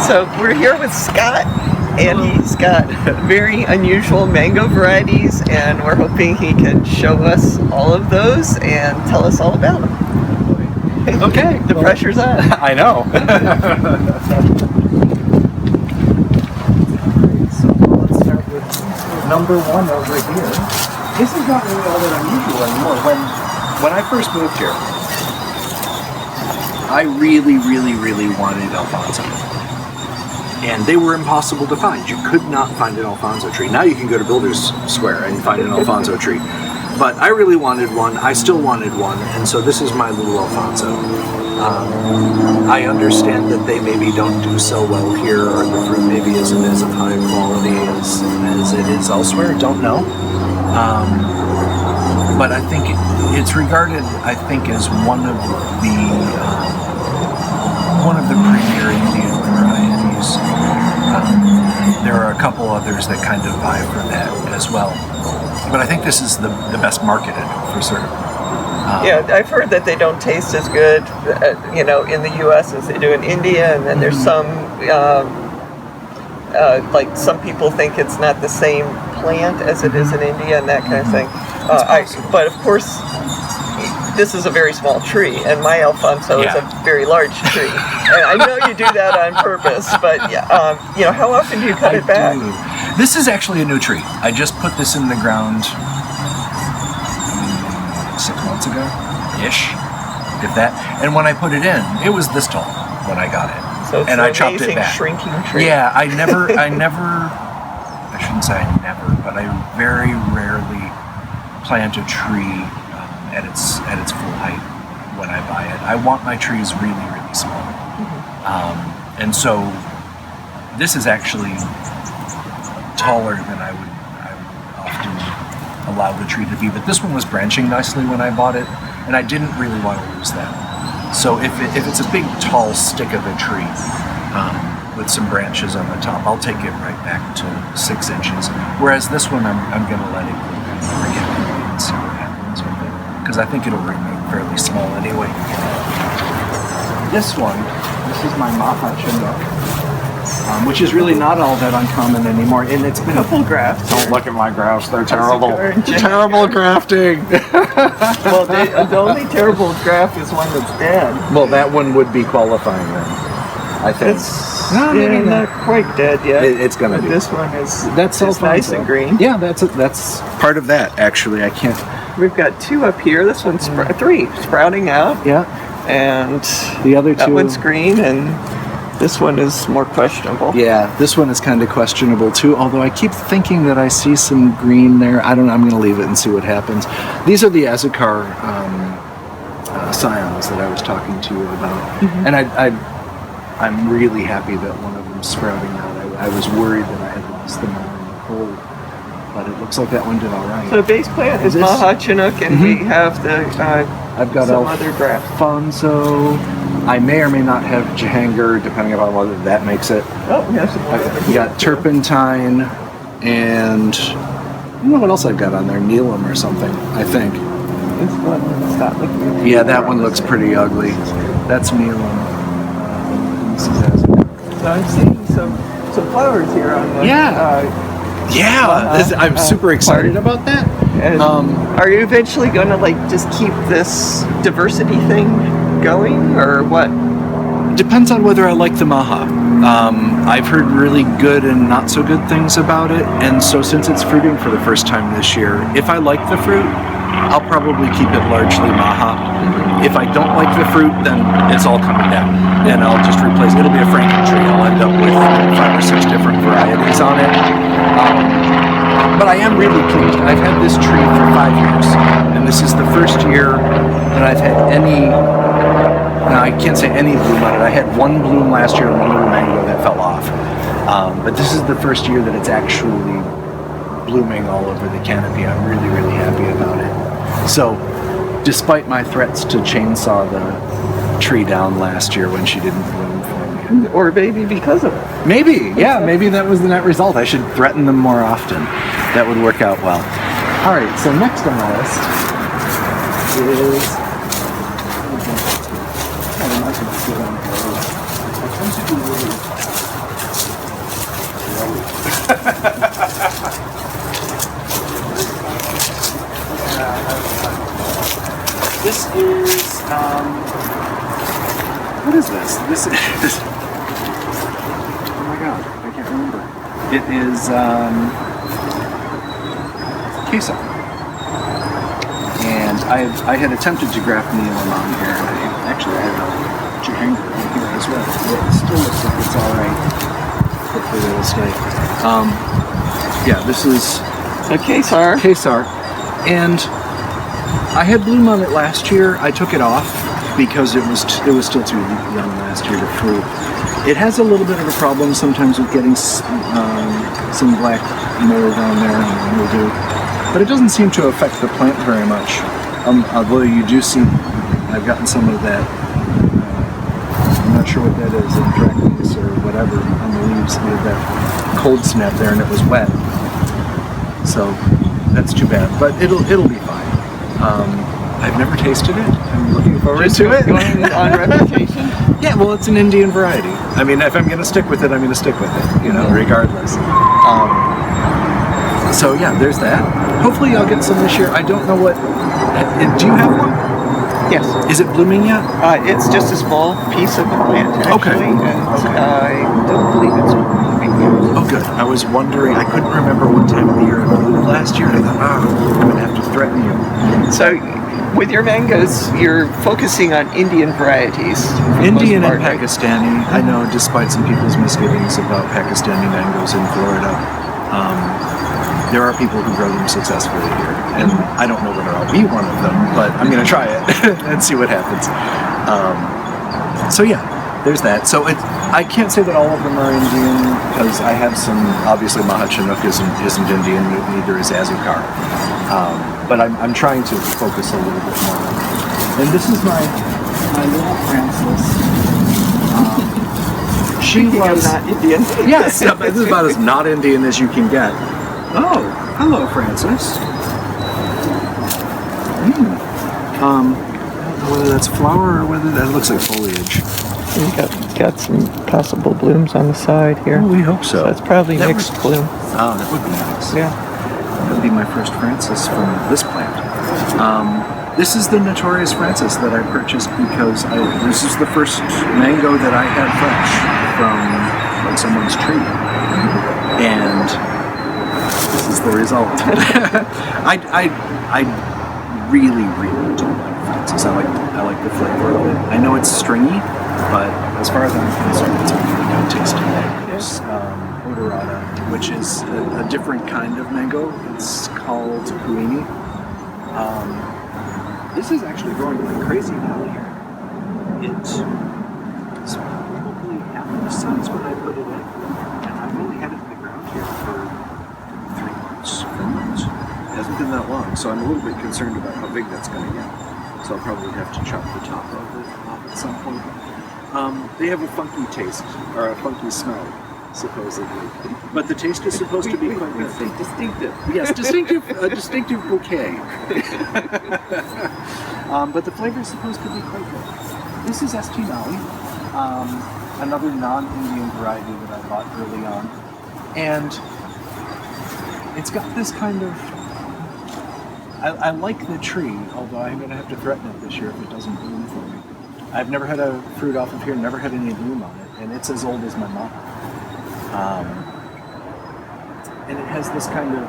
So we're here with Scott, and he's got very unusual mango varieties, and we're hoping he can show us all of those and tell us all about them. Okay. The pressure's on. I know. So let's start with number one over here. This is not really all that unusual anymore. When I first moved here, I really wanted Alfonso. And they were impossible to find. You could not find an Alfonso tree. Now you can go to Builders Square and find an Alfonso tree. But I really wanted one. I still wanted one. And so this is my little Alfonso. I understand that they maybe don't do so well here, or the fruit maybe isn't as of high quality as it is elsewhere. Don't know. But I think it's regarded, as one of the premier Indian varieties. There are a couple others that kind of vie for that as well. But I think this is the best marketed for certain. Yeah, I've heard that they don't taste as good, in the U.S. as they do in India, and then there's some, like some people think it's not the same plant as it is in India and that kind of thing. But of course, this is a very small tree, and my Alfonso is a very large tree. And I know you do that on purpose, but how often do you cut it back? This is actually a new tree. I just put this in the ground 6 months ago, ish, if that. And when I put it in, it was this tall when I got it. So it's and an I chopped it back. Shrinking tree. Yeah, I shouldn't say I never, but I very rarely plant a tree at its full height when I buy it. I want my trees really small. And so this is actually taller than I would often allow the tree to be, but this one was branching nicely when I bought it, and I didn't really want to lose that. So if it's a big tall stick of a tree with some branches on the top, I'll take it right back to 6 inches. Whereas this one, I'm going to let it go again and see what happens with it, because I think it'll remain fairly small anyway. This is my Maha Chinook, which is really not all that uncommon anymore, and it's been couple grafts. Don't look at my grafts; they're terrible. Terrible grafting. Well, the only terrible graft is one that's dead. Well, that one would be qualifying then, I think. It's not quite dead yet. It's going to be. This one is nice and green. Yeah, that's part of that. Actually, I can't. We've got 2 up here. This one's 3 sprouting out. Yeah. And the other 2. That one's green, and this one is more questionable. Yeah, this one is kind of questionable too, although I keep thinking that I see some green there. I don't know, I'm going to leave it and see what happens. These are the Azekar scions that I was talking to you about. And I'm really happy that one of them's sprouting out. I was worried that I had lost them all in the cold, but it looks like that one did all right. So the base plant is Maha Chinook, and we have the I've got some other grafts. Alfonso. I may or may not have Jahangir, depending upon whether that makes it. Oh, we have some more. We got Turpentine, and I don't know what else I've got on there. Neelam or something, I think. This one, stop looking at Yeah, that one looks pretty ugly. That's Neelam. This is Azekar. So I'm seeing some flowers here on the I'm super excited about that. And are you eventually going to just keep this diversity thing going, or what? Depends on whether I like the Maha. I've heard really good and not so good things about it, and so since it's fruiting for the first time this year, if I like the fruit, I'll probably keep it largely Maha. If I don't like the fruit, then it's all coming down, and I'll just replace it. It'll be a Franken tree. I'll end up with 5 or 6 different varieties on it. But I am really pleased. I've had this tree for 5 years, and this is the first year that I've had any, now I can't say any bloom on it. I had 1 bloom last year and 1 little mango that fell off. But this is the first year that it's actually blooming all over the canopy. I'm really happy about it. So, despite my threats to chainsaw the tree down last year when she didn't bloom for me. Or maybe because of it. Maybe that was the net result. I should threaten them more often. That would work out well. All right, so next on the list is... This is, what is this? This is, oh my god, I can't remember. It is, queso. And I had attempted to graft Neil on here, and I actually had a Jehanga in here as well. It still looks like it's alright. Hopefully it'll stay. Yeah, this is a quesar. Quesar. And I had bloom on it last year. I took it off because it was still too young last year to fruit. It has a little bit of a problem sometimes with getting some black mold on there and mildew, but it doesn't seem to affect the plant very much. Although you do see, I've gotten some of that. I'm not sure what that is, anthracnose or whatever on the leaves. They had that cold snap there, and it was wet. So that's too bad, but it'll be fine. I've never tasted it. I'm looking forward to it. Going on reputation? Yeah, well, it's an Indian variety. I mean, if I'm going to stick with it, I'm going to stick with it, you know, regardless. So yeah, there's that. Hopefully I'll get some this year. I don't know what... Do you have one? Yes. Is it blooming yet? It's just a small piece of the plant, actually. Okay. And I don't believe it's blooming yet. Oh, good. I was wondering. I couldn't remember what time of the year it bloomed last year. And I thought, I'm going to have to threaten you. So, with your mangoes, you're focusing on Indian varieties. Indian and Pakistani. I know, despite some people's misgivings about Pakistani mangoes in Florida, there are people who grow them successfully here. And I don't know whether I'll be one of them, but I'm going to try it and see what happens. So yeah, there's that. So I can't say that all of them are Indian, because I have some, obviously Maha Chinook isn't Indian, neither is Azukar. But I'm trying to focus a little bit more on it. And this is my little Frances. She was not Indian. Yes, this is about as not Indian as you can get. Oh, hello, Frances. I don't know whether that's flower or whether that looks like foliage. You got some possible blooms on the side here. Oh, we hope so. That's probably mixed bloom. Oh, that would be nice. Yeah. That would be my first Frances from this plant. This is the notorious Frances that I purchased because this is the first mango that I had fresh from someone's tree. And this is the result. I really, really don't like Frances. I like the flavor of it. I know it's stringy, but as far as I'm concerned, it's a really good tasting mangoes. Odorata, which is a different kind of mango. It's called Kuini. This is actually growing like crazy down here. It's probably half the size when I put it in, and I've only had it in the ground here for 3 months, 4 months. It hasn't been that long, so I'm a little bit concerned about how big that's going to get. So I'll probably have to chop the top of it off at some point. They have a funky taste, or a funky smell, supposedly. But the taste is supposed to be quite good. Distinctive. Yes, a distinctive bouquet. But the flavor is supposed to be quite good. This is St. Maui, another non-Indian variety that I bought early on. And it's got this kind of... I like the tree, although I'm going to have to threaten it this year if it doesn't bloom for me. I've never had a fruit off of here, never had any bloom on it, and it's as old as my mom. And it has this kind of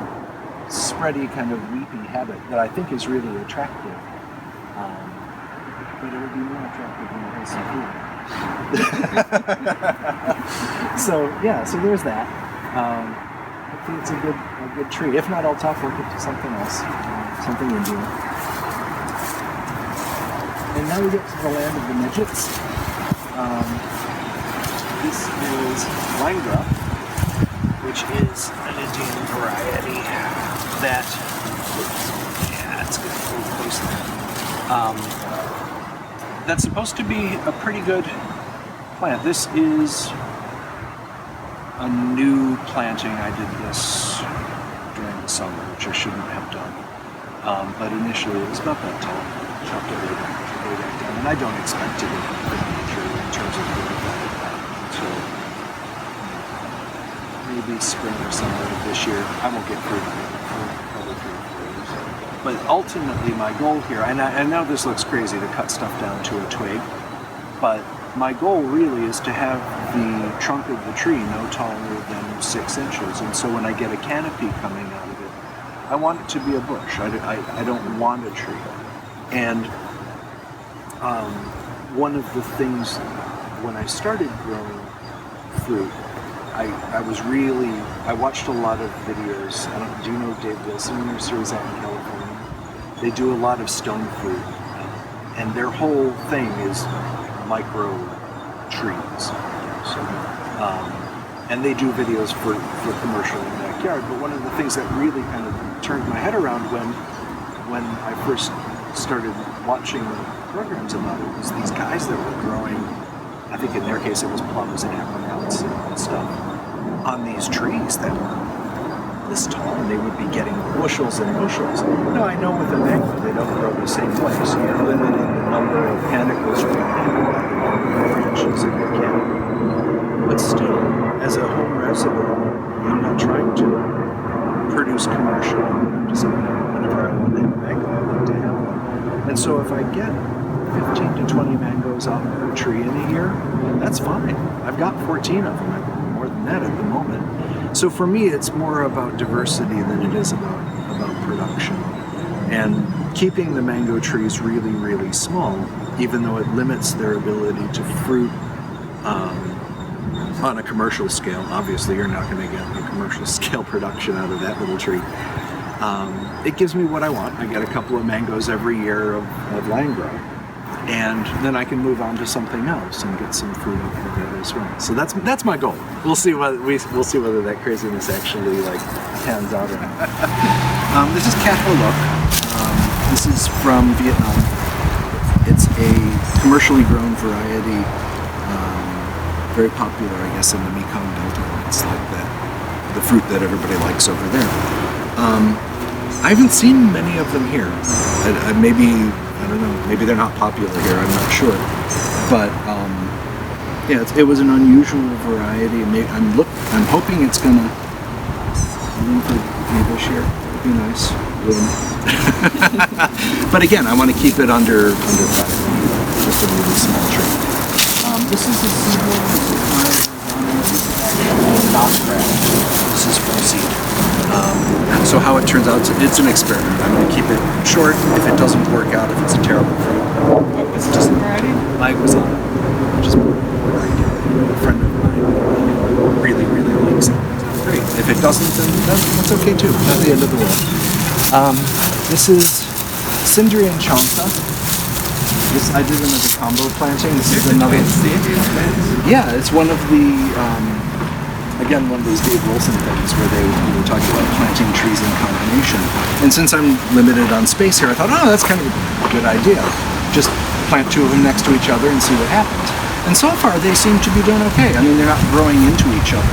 spready, kind of leafy habit that I think is really attractive. But it would be more attractive when it has some fruit. So there's that. Hopefully it's a good tree. If not, I'll talk work it to something else, something Indian. And now we get to the land of the midgets. This is Langra, which is an Indian variety that, it's going to go close there. That's supposed to be a pretty good plant. This is a new planting. I did this during the summer, which I shouldn't have done. But initially it was about that tall. Chopped it way down. And I don't expect to get very mature in terms of growth until maybe spring or summer of this year. I won't get fruit for probably 3 or 4 years. But ultimately, my goal here, and I know this looks crazy to cut stuff down to a twig, but my goal really is to have the trunk of the tree no taller than 6 inches. And so when I get a canopy coming out of it, I want it to be a bush. I don't want a tree. And one of the things when I started growing fruit, I watched a lot of videos. Do you know Dave Wilson nurseries out in California? They do a lot of stone fruit, and their whole thing is micro trees. So, and they do videos for commercial in the backyard. But one of the things that really kind of turned my head around when I first started watching programs about it was these guys that were growing, I think in their case it was plums and apricots and stuff, on these trees that were this tall, and they would be getting bushels and bushels. Now I know with a mango they don't grow the same way, so you're limiting the number of panicles you can have by the number of branches in your canopy. But still, as a home resident, I'm not trying to produce commercial. I'm just whenever I want to have a mango, I like to have one. And so if I get 15 to 20 mangoes off of a tree in a year, that's fine. I've got 14 of them. I've got more than that at the moment. So for me, it's more about diversity than it is about production. And keeping the mango trees really, really small, even though it limits their ability to fruit on a commercial scale. Obviously, you're not going to get a commercial scale production out of that little tree. It gives me what I want. I get a couple of mangoes every year of land grow, and then I can move on to something else and get some fruit out of that as well. So that's my goal. We'll see we'll see whether that craziness actually pans out or not. This is Cat Ho Look. This is from Vietnam. It's a commercially grown variety, very popular, I guess, in the Mekong Delta. It's like the fruit that everybody likes over there. I haven't seen many of them here. Maybe, I don't know, maybe they're not popular here, I'm not sure. But yeah, it was an unusual variety. I'm hoping it's gonna bloom for me this year. It'd be nice. But again, I want to keep it under 5 feet, just a really small tree. This is a seedling. This is from seed. So how it turns out, it's an experiment. I'm going to keep it short. If it doesn't work out, if it's a terrible fruit, What's this variety? Guisana, which is a friend of mine really, really likes it. Great. If it doesn't, then that's okay too. Not the end of the world. This is Cindrian Chamsa. I did them as a combo planting. This is another. Yeah, it's one of the. Again, one of those Dave Wilson things where we were talking about planting trees in combination. And since I'm limited on space here, I thought, oh, that's kind of a good idea. Just plant 2 of them next to each other and see what happens. And so far, they seem to be doing okay. I mean, they're not growing into each other.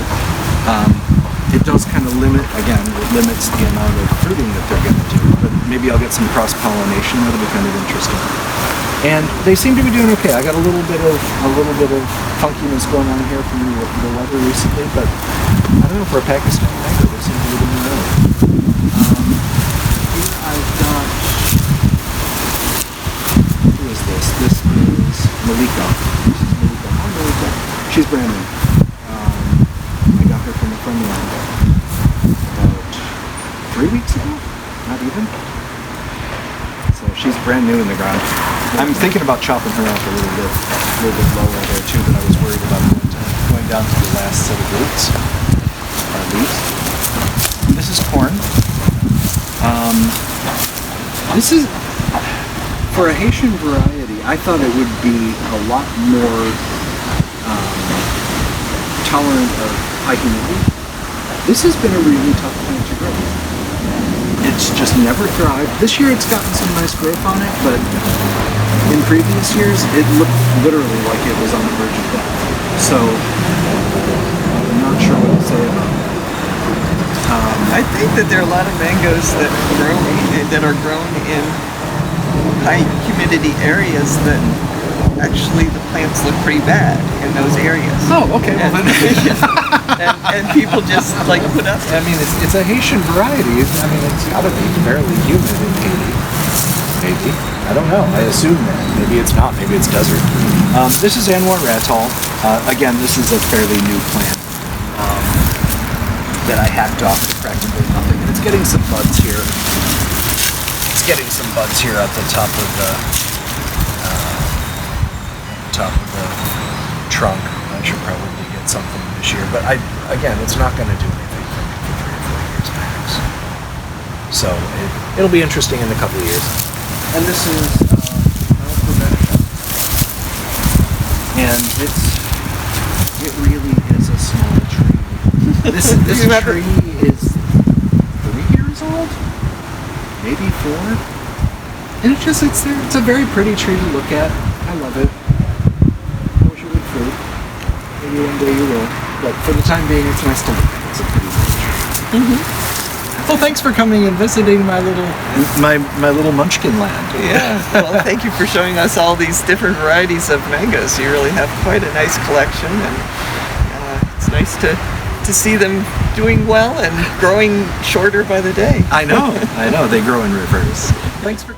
It does kind of limits the amount of fruiting that they're going to do. But maybe I'll get some cross-pollination. That'll be kind of interesting. And they seem to be doing okay. I got a little bit of funkiness going on here from the weather recently, but I don't know, for a Pakistani mango, they seem to be doing all right. Here I've got, who is this? This is Malika. This is Malika. Hi, Malika. She's brand new. I got her from a friend of mine about 3 weeks ago, not even. So she's brand new in the ground. I'm thinking about chopping her off a little bit lower there too, but I was worried about going down to the last set of roots, or leaves. This is corn. This is, for a Haitian variety, I thought it would be a lot more tolerant of high humidity. This has been a really tough plant to grow. It's just never thrived. This year it's gotten some nice growth on it, but in previous years it looked literally like it was on the verge of death. So I'm not sure what to say about it. I think that there are a lot of mangoes that are grown in high humidity areas that actually the plants look pretty bad in those areas. Oh, okay. Well, then. And people just like put up. I mean, it's a Haitian variety. I mean, it's got to be fairly humid in Haiti. Maybe. I don't know. I assume that. Maybe it's not. Maybe it's desert. This is Anwar Rattal. Again, this is a fairly new plant that I hacked off to practically nothing. And it's getting some buds here. It's getting some buds here at the top of the trunk. I should probably get something this year, but again, it's not going to do anything for me for 3 or 4 years max. So it'll be interesting in a couple of years. And this is and it really is a small tree. This tree is 3 years old, maybe 4, and it's a very pretty tree to look at. I love it. I wish it would fruit. Maybe one day you will, but for the time being, it's nice to look at. It's a pretty little tree. Mm-hmm. Well, thanks for coming and visiting my little munchkin land. Yeah. Well, thank you for showing us all these different varieties of mangoes. You really have quite a nice collection, and it's nice to see them doing well and growing shorter by the day. I know. They grow in reverse. Thanks for.